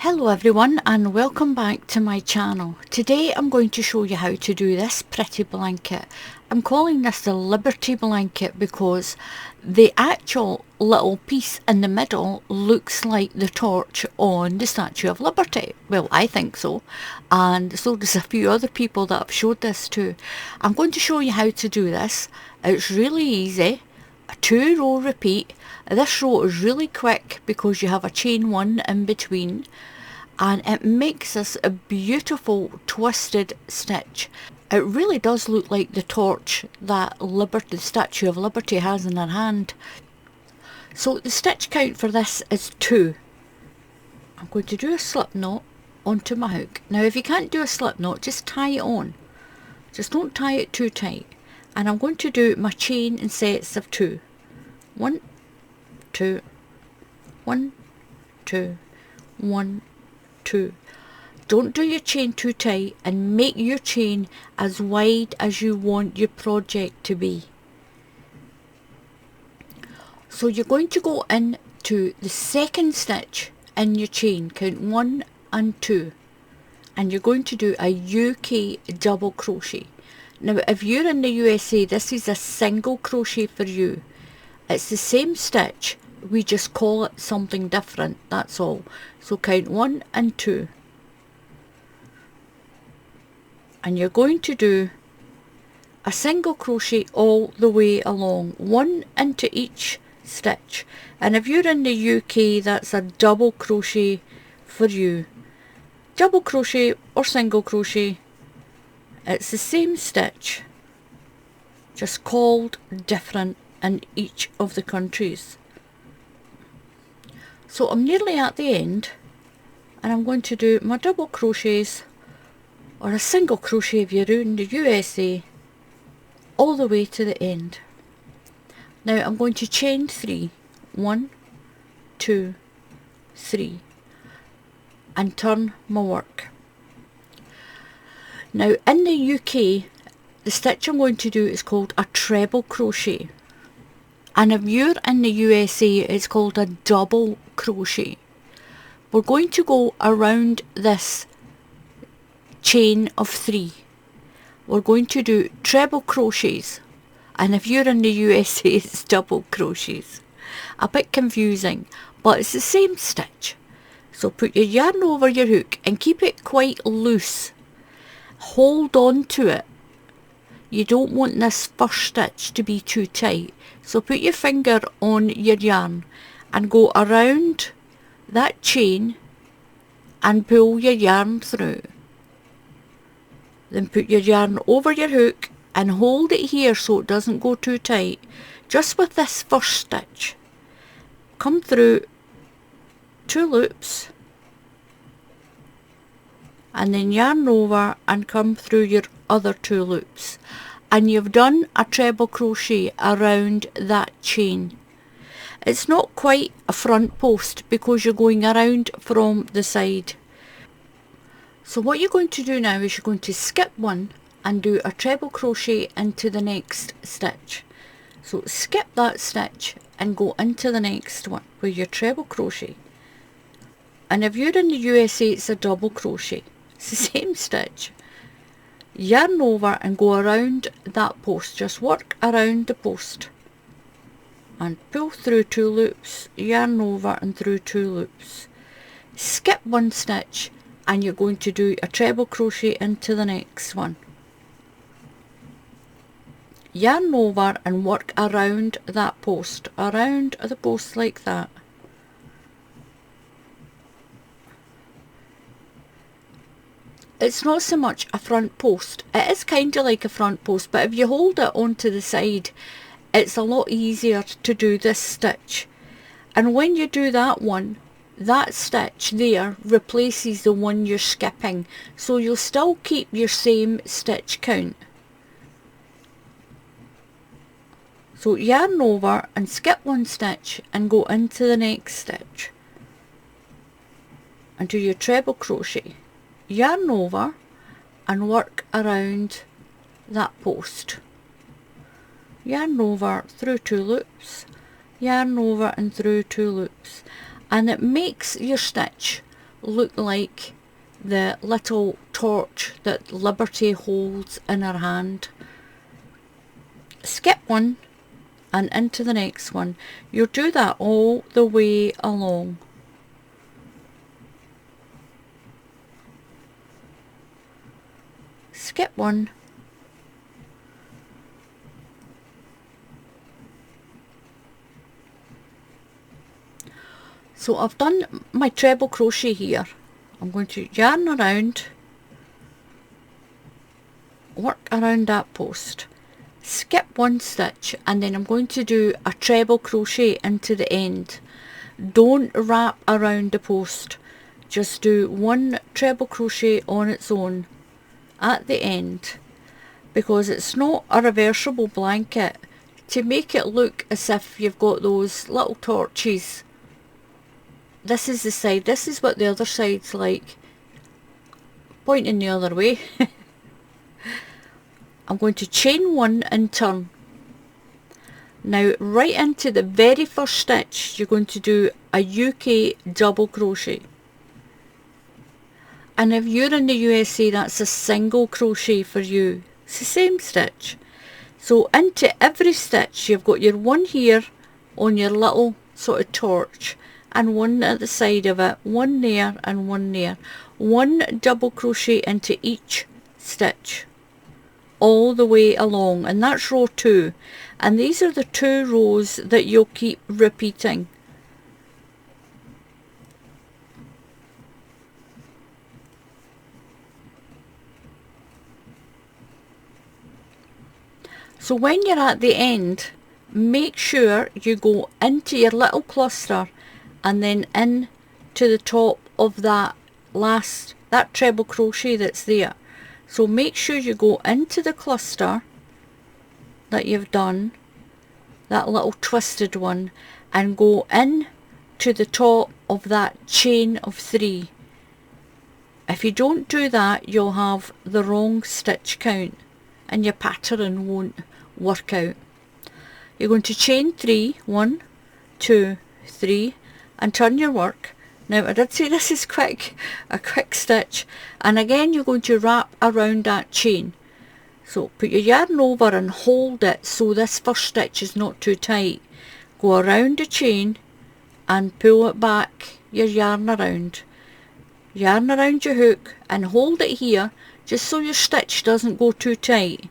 Hello everyone and welcome back to my channel. Today I'm going to show you how to do this pretty blanket. I'm calling this the Liberty blanket because the actual little piece in the middle looks like the torch on the Statue of Liberty. Well, I think so, and so does a few other people that I've showed this to. I'm going to show you how to do this. It's really easy. A 2-row repeat. This row is really quick because you have a chain 1 in between, and it makes this a beautiful twisted stitch. It really does look like the torch that the Statue of Liberty has in her hand. So the stitch count for this is 2. I'm going to do a slip knot onto my hook. Now if you can't do a slip knot, just tie it on. Just don't tie it too tight. And I'm going to do my chain in sets of 2. 1, 2, 1, 2, 1, 2. Don't do your chain too tight and make your chain as wide as you want your project to be. So you're going to go into the second stitch in your chain, count 1 and 2, and you're going to do a UK double crochet. Now if you're in the USA, this is a single crochet for you. It's the same stitch, we just call it something different, that's all. So count 1 and 2. And you're going to do a single crochet all the way along, 1 into each stitch. And if you're in the UK, that's a double crochet for you. Double crochet or single crochet, it's the same stitch, just called different in each of the countries. So I'm nearly at the end, and I'm going to do my double crochets or a single crochet if you're in the USA all the way to the end. Now I'm going to chain 3, 1, 2, 3, and turn my work. Now in the UK, the stitch I'm going to do is called a treble crochet, and if you're in the USA, it's called a double crochet. We're going to go around this chain of 3. We're going to do treble crochets, and if you're in the USA, it's double crochets. A bit confusing, but it's the same stitch. So put your yarn over your hook and keep it quite loose. Hold on to it. You don't want this first stitch to be too tight, so put your finger on your yarn and go around that chain and pull your yarn through. Then put your yarn over your hook and hold it here so it doesn't go too tight, just with this first stitch. Come through 2 loops and then yarn over and come through your other 2 loops, and you've done a treble crochet around that chain. It's not quite a front post because you're going around from the side. So what you're going to do now is you're going to skip 1 and do a treble crochet into the next stitch. So skip that stitch and go into the next one with your treble crochet. And if you're in the USA, it's a double crochet. It's the same stitch. Yarn over and go around that post. Just work around the post and pull through 2 loops, yarn over and through 2 loops. Skip 1 stitch and you're going to do a treble crochet into the next one. Yarn over and work around that post, around the post like that. It's not so much a front post. It is kind of like a front post, but if you hold it onto the side, it's a lot easier to do this stitch. And when you do that one, that stitch there replaces the one you're skipping, so you'll still keep your same stitch count. So yarn over and skip 1 stitch and go into the next stitch and do your treble crochet. Yarn over and work around that post. Yarn over through 2 loops, yarn over and through 2 loops, and it makes your stitch look like the little torch that Liberty holds in her hand. Skip one and into the next one. You'll do that all the way along. Skip one. So I've done my treble crochet here. I'm going to yarn around, work around that post, skip one stitch, and then I'm going to do a treble crochet into the end. Don't wrap around the post, just do one treble crochet on its own at the end, because it's not a reversible blanket. To make it look as if you've got those little torches, this is the side, this is what the other side's like, pointing the other way. I'm going to chain one and turn. Now right into the very first stitch you're going to do a UK double crochet, and if you're in the USA that's a single crochet for you. It's the same stitch. So into every stitch you've got your one here on your little sort of torch, and one at the side of it, one there and one there. One double crochet into each stitch all the way along, and that's row 2, and these are the 2 rows that you'll keep repeating. So when you're at the end, make sure you go into your little cluster and then in to the top of that treble crochet that's there. So make sure you go into the cluster that you've done, that little twisted one, and go in to the top of that chain of 3. If you don't do that, you'll have the wrong stitch count and your pattern won't work out. You're going to chain 3, 1, 2, 3, and turn your work. Now I did say this is a quick stitch, and again you're going to wrap around that chain. So put your yarn over and hold it so this first stitch is not too tight. Go around the chain and pull it back, your yarn around your hook, and hold it here just so your stitch doesn't go too tight,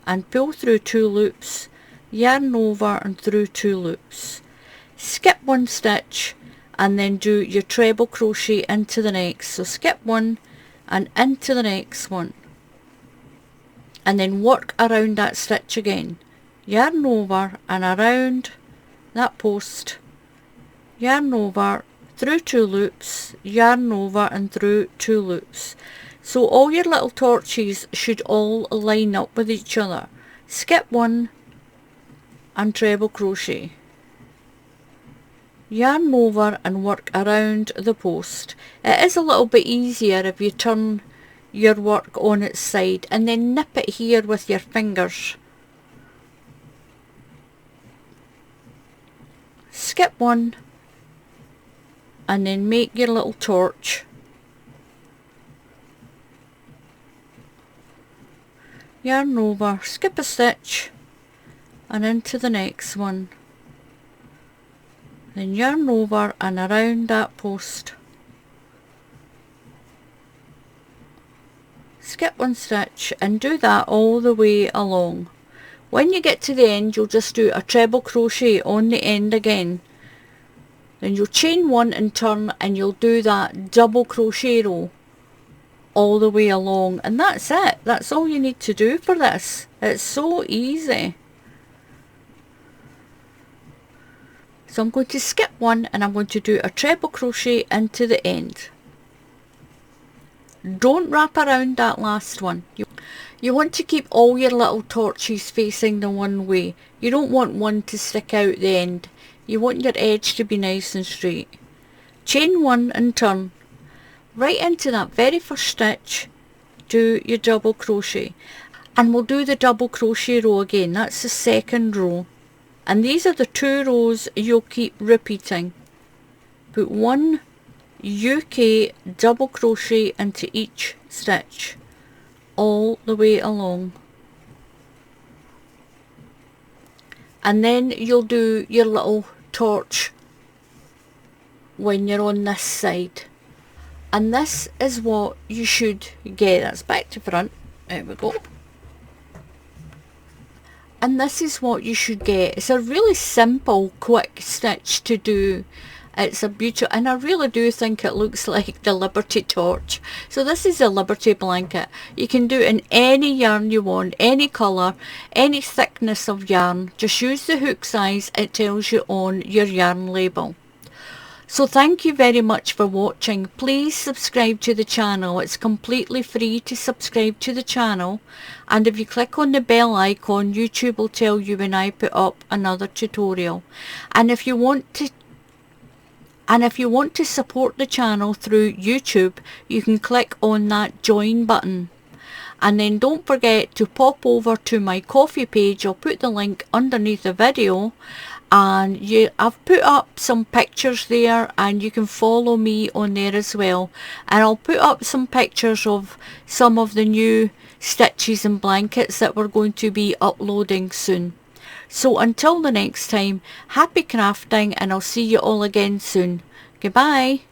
and pull through 2 loops, yarn over and through 2 loops. Skip one stitch and then do your treble crochet into the next. So skip one and into the next one, and then work around that stitch again. Yarn over and around that post, yarn over, through 2 loops, yarn over and through 2 loops. So all your little torches should all line up with each other. Skip one and treble crochet. Yarn over and work around the post. It is a little bit easier if you turn your work on its side and then nip it here with your fingers. Skip one and then make your little torch. Yarn over, skip a stitch and into the next one. Then yarn over and around that post. Skip one stitch and do that all the way along. When you get to the end, you'll just do a treble crochet on the end again. Then you'll chain one and turn, and you'll do that double crochet row all the way along, and that's it. That's all you need to do for this. It's so easy. So I'm going to skip one and I'm going to do a treble crochet into the end. Don't wrap around that last one. You want to keep all your little torches facing the one way. You don't want one to stick out the end. You want your edge to be nice and straight. Chain one and turn. Right into that very first stitch, do your double crochet. And we'll do the double crochet row again. That's the second row. And these are the 2 rows you'll keep repeating. Put 1 UK double crochet into each stitch all the way along, and then you'll do your little torch when you're on this side. And this is what you should get. That's back to front. There we go. And this is what you should get. It's a really simple, quick stitch to do. It's a beautiful, and I really do think it looks like the Liberty torch. So this is a Liberty blanket. You can do it in any yarn you want, any colour, any thickness of yarn. Just use the hook size it tells you on your yarn label. So thank you very much for watching. Please subscribe to the channel. It's completely free to subscribe to the channel. And if you click on the bell icon, YouTube will tell you when I put up another tutorial. And if you want to support the channel through YouTube, you can click on that join button. And then don't forget to pop over to my Ko-fi page. I'll put the link underneath the video. And I've put up some pictures there, and you can follow me on there as well. And I'll put up some pictures of some of the new stitches and blankets that we're going to be uploading soon. So until the next time, happy crafting, and I'll see you all again soon. Goodbye.